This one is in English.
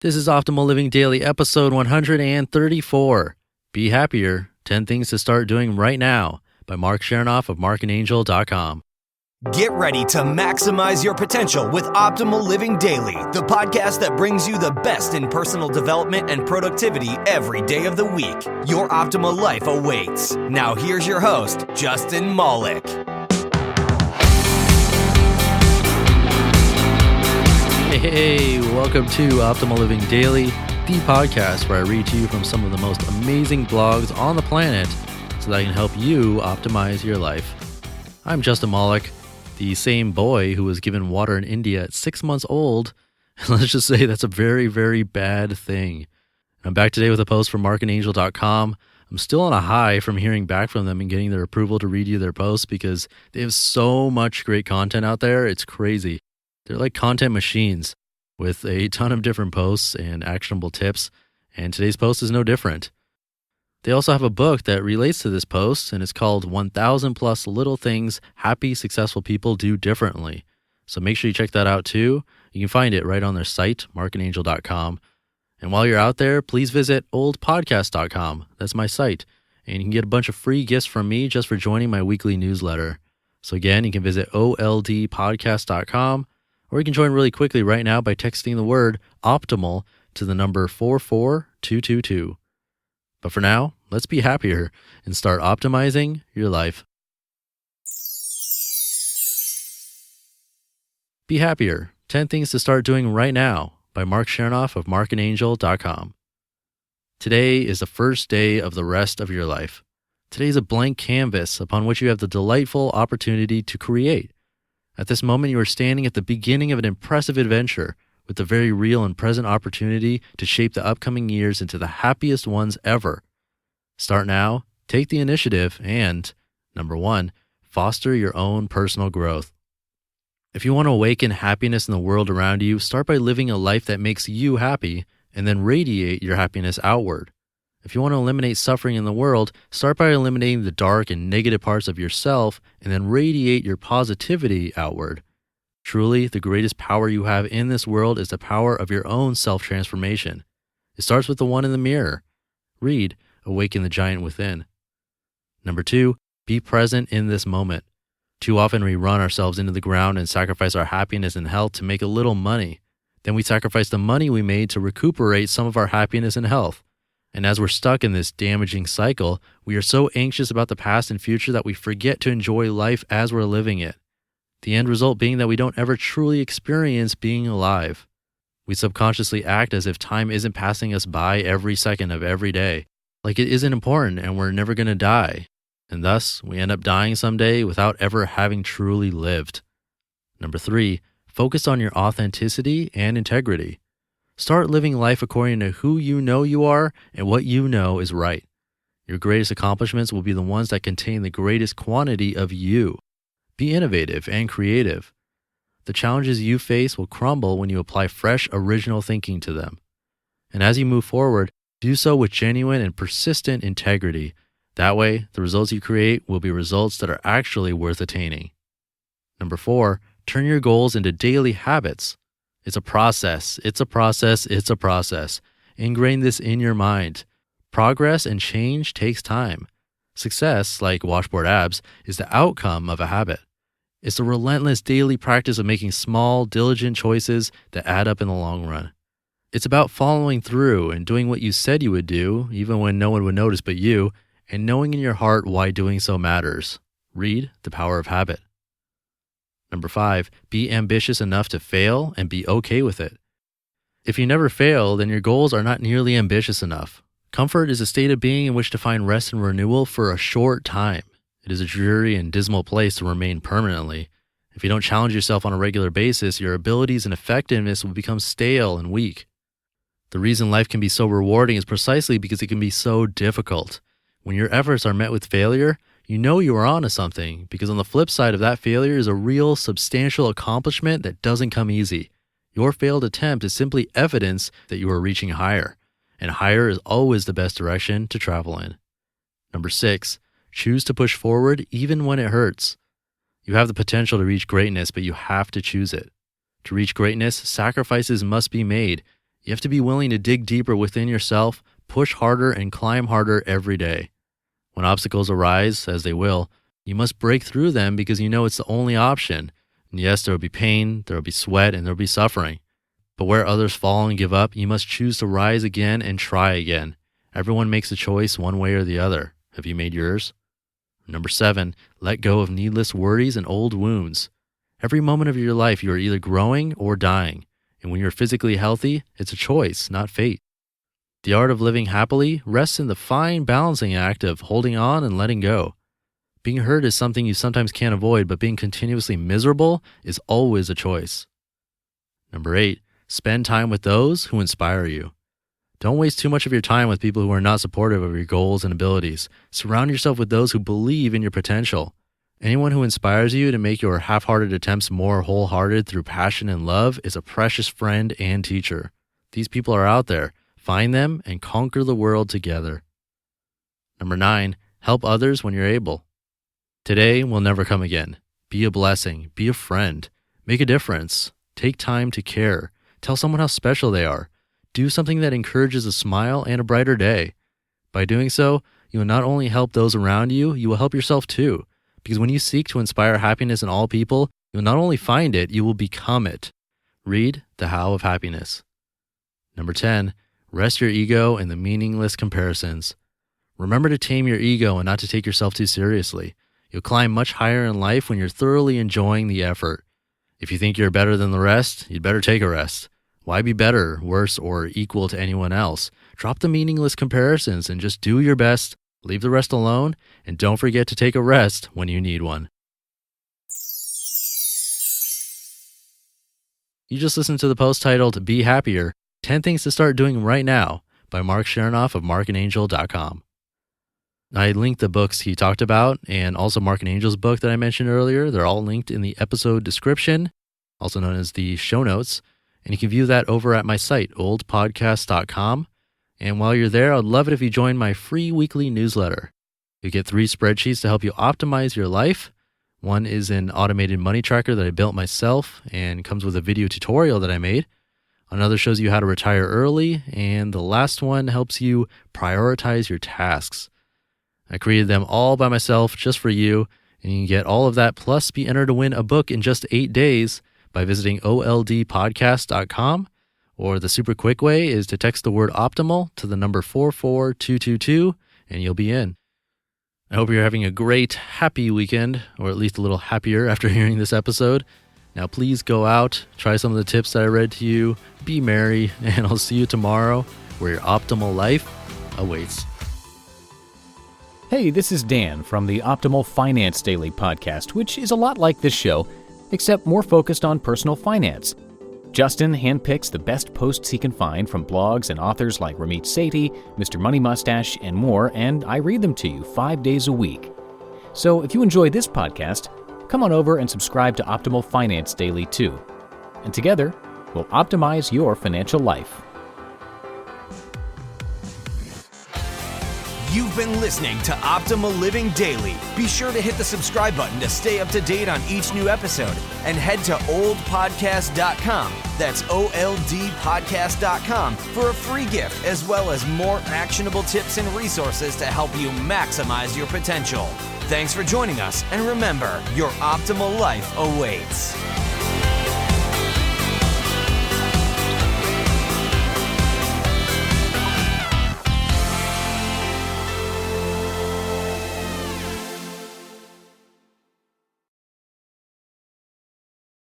This is Optimal Living Daily, episode 134. Be Happier, 10 Things to Start Doing Right Now by Marc Chernoff of marcandangel.com. Get ready to maximize your potential with Optimal Living Daily, the podcast that brings you the best in personal development and productivity every day of the week. Your optimal life awaits. Now here's your host, Justin Malik. Hey, welcome to Optimal Living Daily, the podcast where I read to you from some of the most amazing blogs on the planet so that I can help you optimize your life. I'm Justin Malik, the same boy who was given water in India at 6 months old. And let's just say that's a very, very bad thing. I'm back today with a post from marcandangel.com. I'm still on a high from hearing back from them and getting their approval to read you their posts because they have so much great content out there. It's crazy. They're like content machines with a ton of different posts and actionable tips, and today's post is no different. They also have a book that relates to this post, and it's called 1000 Plus Little Things Happy, Successful People Do Differently. So make sure you check that out too. You can find it right on their site, marcandangel.com. And while you're out there, please visit oldpodcast.com. That's my site. And you can get a bunch of free gifts from me just for joining my weekly newsletter. So again, you can visit oldpodcast.com. Or you can join really quickly right now by texting the word optimal to the number 44222. But for now, let's be happier and start optimizing your life. Be Happier, 10 Things to Start Doing Right Now by Marc Chernoff of marcandangel.com. Today is the first day of the rest of your life. Today is a blank canvas upon which you have the delightful opportunity to create. At this moment, you are standing at the beginning of an impressive adventure with the very real and present opportunity to shape the upcoming years into the happiest ones ever. Start now, take the initiative, and, number 1, foster your own personal growth. If you want to awaken happiness in the world around you, start by living a life that makes you happy, and then radiate your happiness outward. If you want to eliminate suffering in the world, start by eliminating the dark and negative parts of yourself and then radiate your positivity outward. Truly, the greatest power you have in this world is the power of your own self-transformation. It starts with the one in the mirror. Read Awaken the Giant Within. Number 2, be present in this moment. Too often we run ourselves into the ground and sacrifice our happiness and health to make a little money. Then we sacrifice the money we made to recuperate some of our happiness and health. And as we're stuck in this damaging cycle, we are so anxious about the past and future that we forget to enjoy life as we're living it. The end result being that we don't ever truly experience being alive. We subconsciously act as if time isn't passing us by every second of every day, like it isn't important and we're never going to die. And thus, we end up dying someday without ever having truly lived. Number 3, focus on your authenticity and integrity. Start living life according to who you know you are and what you know is right. Your greatest accomplishments will be the ones that contain the greatest quantity of you. Be innovative and creative. The challenges you face will crumble when you apply fresh, original thinking to them. And as you move forward, do so with genuine and persistent integrity. That way, the results you create will be results that are actually worth attaining. Number 4, turn your goals into daily habits. It's a process. Ingrain this in your mind. Progress and change takes time. Success, like washboard abs, is the outcome of a habit. It's the relentless daily practice of making small, diligent choices that add up in the long run. It's about following through and doing what you said you would do, even when no one would notice but you, and knowing in your heart why doing so matters. Read The Power of Habit. Number 5, be ambitious enough to fail and be okay with it. If you never fail, then your goals are not nearly ambitious enough. Comfort is a state of being in which to find rest and renewal for a short time. It is a dreary and dismal place to remain permanently. If you don't challenge yourself on a regular basis, your abilities and effectiveness will become stale and weak. The reason life can be so rewarding is precisely because it can be so difficult. When your efforts are met with failure, you know you are onto something, because on the flip side of that failure is a real, substantial accomplishment that doesn't come easy. Your failed attempt is simply evidence that you are reaching higher, and higher is always the best direction to travel in. Number 6, choose to push forward even when it hurts. You have the potential to reach greatness, but you have to choose it. To reach greatness, sacrifices must be made. You have to be willing to dig deeper within yourself, push harder, and climb harder every day. When obstacles arise, as they will, you must break through them because you know it's the only option. And yes, there will be pain, there will be sweat, and there will be suffering. But where others fall and give up, you must choose to rise again and try again. Everyone makes a choice one way or the other. Have you made yours? Number 7, let go of needless worries and old wounds. Every moment of your life, you are either growing or dying. And when you're physically healthy, it's a choice, not fate. The art of living happily rests in the fine balancing act of holding on and letting go. Being hurt is something you sometimes can't avoid, but being continuously miserable is always a choice. Number 8, spend time with those who inspire you. Don't waste too much of your time with people who are not supportive of your goals and abilities. Surround yourself with those who believe in your potential. Anyone who inspires you to make your half-hearted attempts more wholehearted through passion and love is a precious friend and teacher. These people are out there. Find them and conquer the world together. Number 9, help others when you're able. Today will never come again. Be a blessing. Be a friend. Make a difference. Take time to care. Tell someone how special they are. Do something that encourages a smile and a brighter day. By doing so, you will not only help those around you, you will help yourself too. Because when you seek to inspire happiness in all people, you'll not only find it, you will become it. Read The How of Happiness. Number 10, rest your ego in the meaningless comparisons. Remember to tame your ego and not to take yourself too seriously. You'll climb much higher in life when you're thoroughly enjoying the effort. If you think you're better than the rest, you'd better take a rest. Why be better, worse, or equal to anyone else? Drop the meaningless comparisons and just do your best, leave the rest alone, and don't forget to take a rest when you need one. You just listened to the post titled Be Happier, 10 Things to Start Doing Right Now by Marc Chernoff of marcandangel.com. I linked the books he talked about and also Marc and Angel's book that I mentioned earlier. They're all linked in the episode description, also known as the show notes. And you can view that over at my site, oldpodcast.com. And while you're there, I'd love it if you join my free weekly newsletter. You get 3 spreadsheets to help you optimize your life. One is an automated money tracker that I built myself and comes with a video tutorial that I made. Another shows you how to retire early. And the last one helps you prioritize your tasks. I created them all by myself just for you, and you can get all of that plus be entered to win a book in just 8 days by visiting oldpodcast.com, or the super quick way is to text the word optimal to the number 44222 and you'll be in. I hope you're having a great, happy weekend, or at least a little happier after hearing this episode. Now please go out, try some of the tips that I read to you, be merry, and I'll see you tomorrow where your optimal life awaits. Hey, this is Dan from the Optimal Finance Daily podcast, which is a lot like this show, except more focused on personal finance. Justin handpicks the best posts he can find from blogs and authors like Ramit Sethi, Mr. Money Mustache, and more, and I read them to you 5 days a week. So if you enjoy this podcast, come on over and subscribe to Optimal Finance Daily too. And together, we'll optimize your financial life. You've been listening to Optimal Living Daily. Be sure to hit the subscribe button to stay up to date on each new episode and head to oldpodcast.com. That's oldpodcast.com for a free gift as well as more actionable tips and resources to help you maximize your potential. Thanks for joining us, and remember, your optimal life awaits.